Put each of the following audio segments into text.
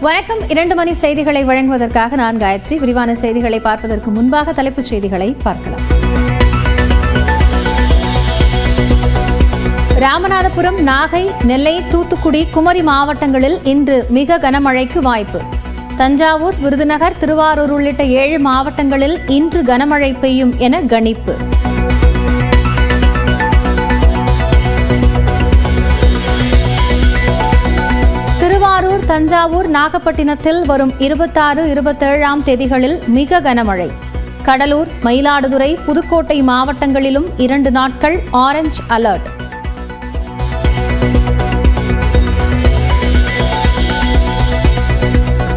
வணக்கம். 2 மணி செய்திகளை வழங்குவதற்காக நான் காயத்ரி. விரிவான செய்திகளை பார்ப்பதற்கு முன்பாக தலைப்புச் செய்திகளை பார்க்கலாம். ராமநாதபுரம், நாகை, நெல்லை, தூத்துக்குடி, குமரி மாவட்டங்களில் இன்று மிக கனமழைக்கு வாய்ப்பு. தஞ்சாவூர், விருதுநகர், திருவாரூர் உள்ளிட்ட 7 மாவட்டங்களில் இன்று கனமழை பெய்யும் என கணிப்பு. திருவாரூர், தஞ்சாவூர், நாகப்பட்டினத்தில் வரும் 26, 27ஆம் தேதிகளில் மிக கனமழை. கடலூர், மயிலாடுதுறை, புதுக்கோட்டை மாவட்டங்களிலும் 2 நாட்கள் ஆரஞ்ச் அலர்ட்.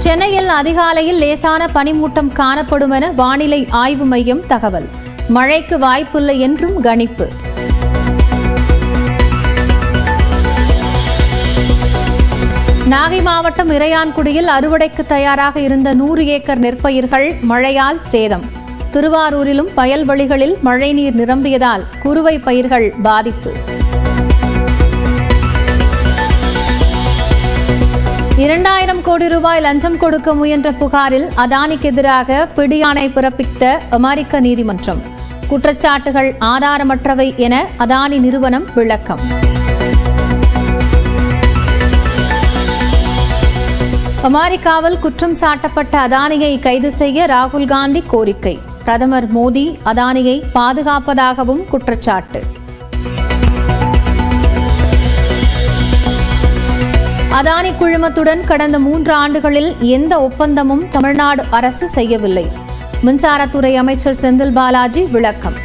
சென்னையில் அதிகாலையில் லேசான பனிமூட்டம் காணப்படும் என வானிலை ஆய்வு மையம் தகவல். மழைக்கு வாய்ப்பில்லை என்றும் கணிப்பு. நாகை மாவட்டம் இறையான்குடியில் அறுவடைக்கு தயாராக இருந்த 100 ஏக்கர் நெற்பயிர்கள் மழையால் சேதம். திருவாரூரிலும் வயல்வெளிகளில் மழைநீர் நிரம்பியதால் குறுவை பயிர்கள் பாதிப்பு. 2000 கோடி ரூபாய் லஞ்சம் கொடுக்க முயன்ற புகாரில் அதானிக்கு எதிராக பிடியாணை பிறப்பித்த அமெரிக்க நீதிமன்றம். குற்றச்சாட்டுகள் ஆதாரமற்றவை என அதானி நிறுவனம் விளக்கம். அமெரிக்காவில் குற்றம் சாட்டப்பட்ட அதானியை கைது செய்ய ராகுல் காந்தி கோரிக்கை. பிரதமர் மோடி அதானியை பாதுகாப்பதாகவும் குற்றச்சாட்டு. அதானி குழுமத்துடன் கடந்த 3 ஆண்டுகளில் எந்த ஒப்பந்தமும் தமிழ்நாடு அரசு செய்யவில்லை. மின்சாரத்துறை அமைச்சர் செந்தில் பாலாஜி விளக்கம்.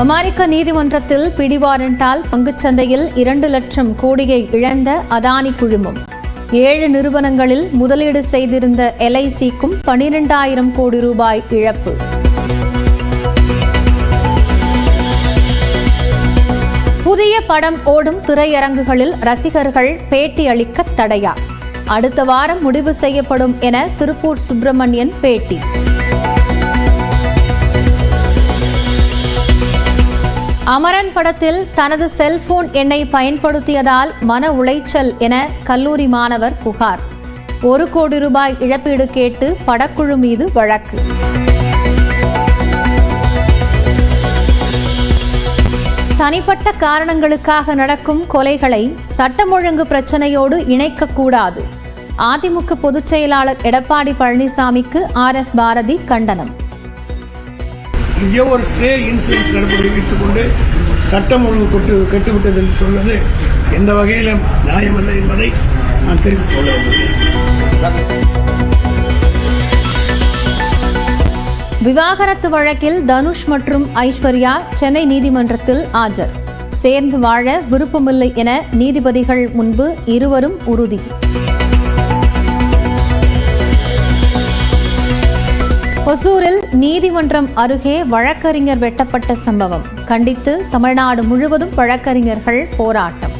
அமெரிக்க நீதிமன்றத்தில் பிடிவாரண்டால் பங்குச்சந்தையில் 2 லட்சம் கோடியை இழந்த அதானி குழுமம். 7 நிறுவனங்களில் முதலீடு செய்திருந்த LICக்கும் 12,000 கோடி ரூபாய் இழப்பு. புதிய படம் ஓடும் திரையரங்குகளில் ரசிகர்கள் பேட்டி அளிக்க தடையா? அடுத்த வாரம் முடிவு செய்யப்படும் என திருப்பூர் சுப்பிரமணியன் பேட்டி. அமரன் படத்தில் தனது செல்போன் எண்ணை பயன்படுத்தியதால் மன உளைச்சல் என கல்லூரி மாணவர் புகார். 1 கோடி ரூபாய் இழப்பீடு கேட்டு படக்குழு மீது வழக்கு. தனிப்பட்ட காரணங்களுக்காக நடக்கும் கொலைகளை சட்டம் ஒழுங்கு பிரச்சனையோடு இணைக்கக்கூடாது. அதிமுக பொதுச் செயலாளர் எடப்பாடி பழனிசாமிக்கு RS பாரதி கண்டனம். இங்கே ஒரு ஸ்டே இன்சூரன்ஸ் நடவடிக்கைத்துக் கொண்டு சட்டம் ஒழுங்கு கெட்டுவிட்டது என்று சொல்வது எந்த வகையிலும் நியாயமல்ல என்பதை நான் தெரிவித்துக் கொள்ள விரும்புகிறேன். விவாகரத்து வழக்கில் தனுஷ் மற்றும் ஐஸ்வர்யா சென்னை நீதிமன்றத்தில் ஆஜர். சேர்ந்து வாழ விருப்பமில்லை என நீதிபதிகள் முன்பு இருவரும் உறுதி. ஒசூரில் நீதிமன்றம் அருகே வழக்கறிஞர் வெட்டப்பட்ட சம்பவம் கண்டித்து தமிழ்நாடு முழுவதும் வழக்கறிஞர்கள் போராட்டம்.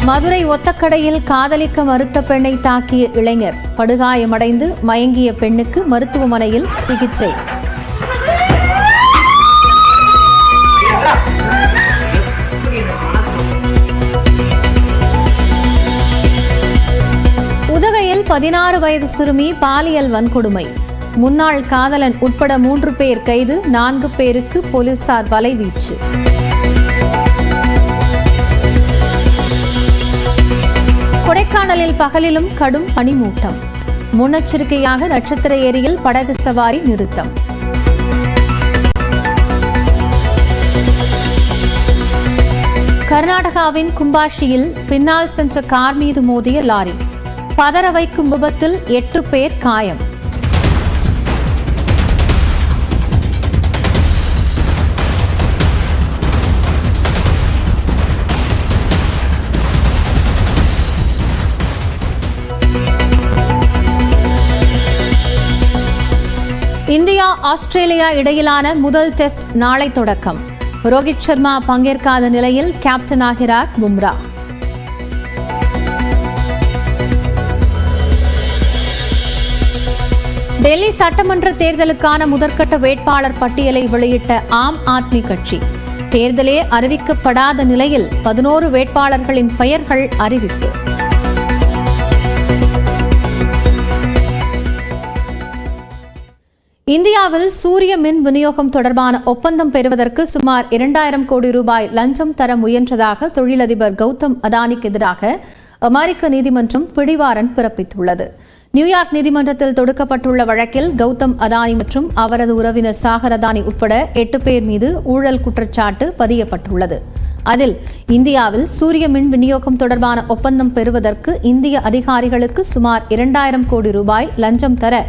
மதுரை ஒத்தக்கடையில் காதலிக்க மறுத்த பெண்ணை தாக்கிய இளைஞர் படுகாயமடைந்து மயங்கிய பெண்ணுக்கு மருத்துவமனையில் சிகிச்சை. உதகையில் 16 வயது சிறுமி பாலியல் வன்கொடுமை. முன்னாள் காதலன் உட்பட 3 பேர் கைது, 4 பேருக்கு போலீசார் வலைவீச்சு. கொடைக்கானலில் பகலிலும் கடும் பனிமூட்டம். முன்னெச்சரிக்கையாக நட்சத்திர ஏரியில் படகு சவாரி நிறுத்தம். கர்நாடகாவின் கும்பாஷியில் பின்னால் சென்ற கார் மீது மோதிய லாரி. பதற வைக்கும் விபத்தில் 8 பேர் காயம். இந்தியா ஆஸ்திரேலியா இடையிலான முதல் டெஸ்ட் நாளை தொடக்கம். ரோஹித் சர்மா பங்கேற்காத நிலையில் கேப்டன் ஆகிறார் பும்ரா. டெல்லி சட்டமன்ற தேர்தலுக்கான முதற்கட்ட வேட்பாளர் பட்டியலை வெளியிட்ட ஆம் ஆத்மி கட்சி. தேர்தலே அறிவிக்கப்படாத நிலையில் 11 வேட்பாளர்களின் பெயர்கள் அறிவிப்பு. இந்தியாவில் சூரிய மின் விநியோகம் தொடர்பான ஒப்பந்தம் பெறுவதற்கு சுமார் 2000 கோடி ரூபாய் லஞ்சம் தர முயன்றதாக தொழிலதிபர் கௌதம் அதானிக்கு எதிராக அமெரிக்க நீதிமன்றம் பிடிவாரண்ட் பிறப்பித்துள்ளது. நியூயார்க் நீதிமன்றத்தில் தொடுக்கப்பட்டுள்ள வழக்கில் கௌதம் அதானி மற்றும் அவரது உறவினர் சாகர் அதானி உட்பட 8 பேர் மீது ஊழல் குற்றச்சாட்டு பதியப்பட்டுள்ளது. அதில் இந்தியாவில் சூரிய மின் விநியோகம் தொடர்பான ஒப்பந்தம் பெறுவதற்கு இந்திய அதிகாரிகளுக்கு சுமார் 2000 கோடி ரூபாய் லஞ்சம் தர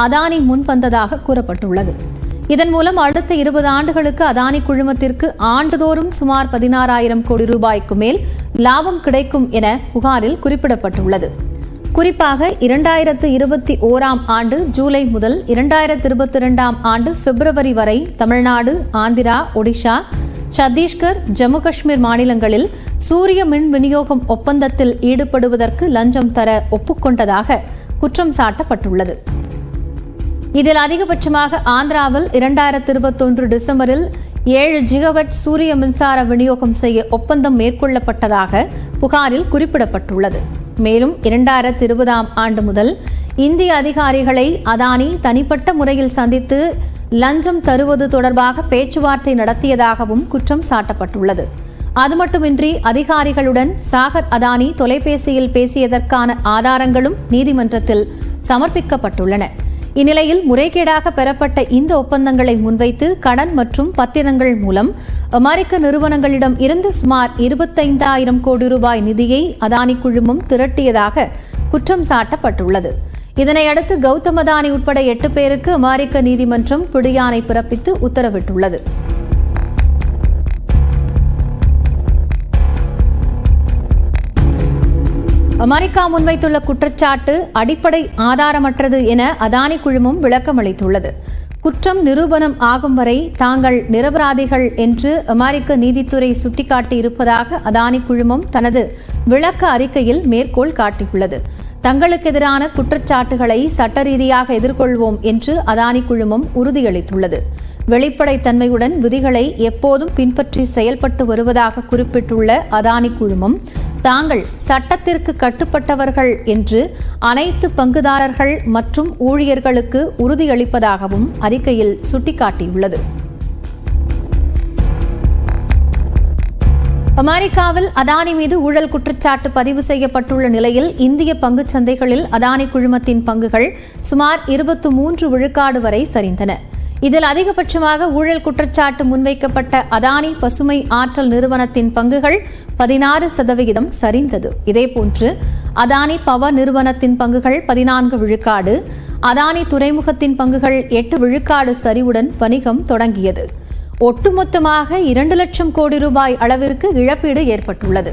அதானி முன்வந்ததாக கூறப்பட்டுள்ளது. இதன் மூலம் அடுத்த 20 ஆண்டுகளுக்கு அதானி குழுமத்திற்கு ஆண்டுதோறும் சுமார் 16,000 கோடி ரூபாய்க்கு மேல் லாபம் கிடைக்கும் என புகாரில் குறிப்பிடப்பட்டுள்ளது. குறிப்பாக 2021ஆம் ஆண்டு ஜூலை முதல் 2022ஆம் ஆண்டு பிப்ரவரி வரை தமிழ்நாடு, ஆந்திரா, ஒடிஷா, சத்தீஸ்கர், ஜம்மு காஷ்மீர் மாநிலங்களில் சூரிய மின் விநியோகம் ஒப்பந்தத்தில் ஈடுபடுவதற்கு லஞ்சம் தர ஒப்புக்கொண்டதாக குற்றம் சாட்டப்பட்டுள்ளது. இதில் அதிகபட்சமாக ஆந்திராவில் 2021 டிசம்பரில் 7 ஜிகாவாட் சூரிய மின்சார விநியோகம் செய்ய ஒப்பந்தம் மேற்கொள்ளப்பட்டதாக புகாரில் குறிப்பிடப்பட்டுள்ளது. மேலும் 2020ஆம் ஆண்டு முதல் இந்திய அதிகாரிகளை அதானி தனிப்பட்ட முறையில் சந்தித்து லஞ்சம் தருவது தொடர்பாக பேச்சுவார்த்தை நடத்தியதாகவும் குற்றம் சாட்டப்பட்டுள்ளது. அது மட்டுமின்றி அதிகாரிகளுடன் சாகர் அதானி தொலைபேசியில் பேசியதற்கான ஆதாரங்களும் நீதிமன்றத்தில் சமர்ப்பிக்கப்பட்டுள்ளன. இந்நிலையில் முறைகேடாக பெறப்பட்ட இந்த ஒப்பந்தங்களை முன்வைத்து கடன் மற்றும் பத்திரங்கள் மூலம் அமெரிக்க நிறுவனங்களிடம் இருந்து சுமார் 25,000 கோடி ரூபாய் நிதியை அதானி குழுமம் திரட்டியதாக குற்றம் சாட்டப்பட்டுள்ளது. இதனையடுத்து கௌதம் அதானி உட்பட 8 பேருக்கு அமெரிக்க நீதிமன்றம் பிடியாணை பிறப்பித்து உத்தரவிட்டுள்ளது. அமெரிக்கா முன்வைத்துள்ள குற்றச்சாட்டு அடிப்படை ஆதாரமற்றது என அதானி குழுமம் விளக்கம் அளித்துள்ளது. குற்றம் நிரூபணம் ஆகும் வரை தாங்கள் நிரபராதிகள் என்று அமெரிக்க நீதித்துறை சுட்டிக்காட்டியிருப்பதாக அதானி குழுமம் தனது விளக்க அறிக்கையில் மேற்கோள் காட்டியுள்ளது. தங்களுக்கு எதிரான குற்றச்சாட்டுகளை சட்ட ரீதியாக எதிர்கொள்வோம் என்று அதானி குழுமம் உறுதியளித்துள்ளது. வெளிப்படைத்தன்மையுடன் விதிகளை எப்போதும் பின்பற்றி செயல்பட்டு வருவதாக குறிப்பிட்டுள்ள அதானி குழுமம் தாங்கள் சட்டத்திற்கு கட்டுப்பட்டவர்கள் என்று அனைத்து பங்குதாரர்கள் மற்றும் ஊழியர்களுக்கு உறுதியளிப்பதாகவும் அறிக்கையில் சுட்டிக்காட்டியுள்ளது. அமெரிக்காவில் அதானி மீது ஊழல் குற்றச்சாட்டு பதிவு செய்யப்பட்டுள்ள நிலையில் இந்திய பங்குச் சந்தைகளில் அதானி குழுமத்தின் பங்குகள் சுமார் 23 விழுக்காடு வரை சரிந்தன. இதில் அதிகபட்சமாக ஊழல் குற்றச்சாட்டு முன்வைக்கப்பட்ட அதானி பசுமை ஆற்றல் நிறுவனத்தின் பங்குகள் 16% சரிந்தது. இதேபோன்று அதானி பவர் நிறுவனத்தின் பங்குகள் 14 விழுக்காடு, அதானி துறைமுகத்தின் பங்குகள் 8 விழுக்காடு சரிவுடன் வணிகம் தொடங்கியது. ஒட்டுமொத்தமாக 2 லட்சம் கோடி ரூபாய் அளவிற்கு இழப்பீடு ஏற்பட்டுள்ளது.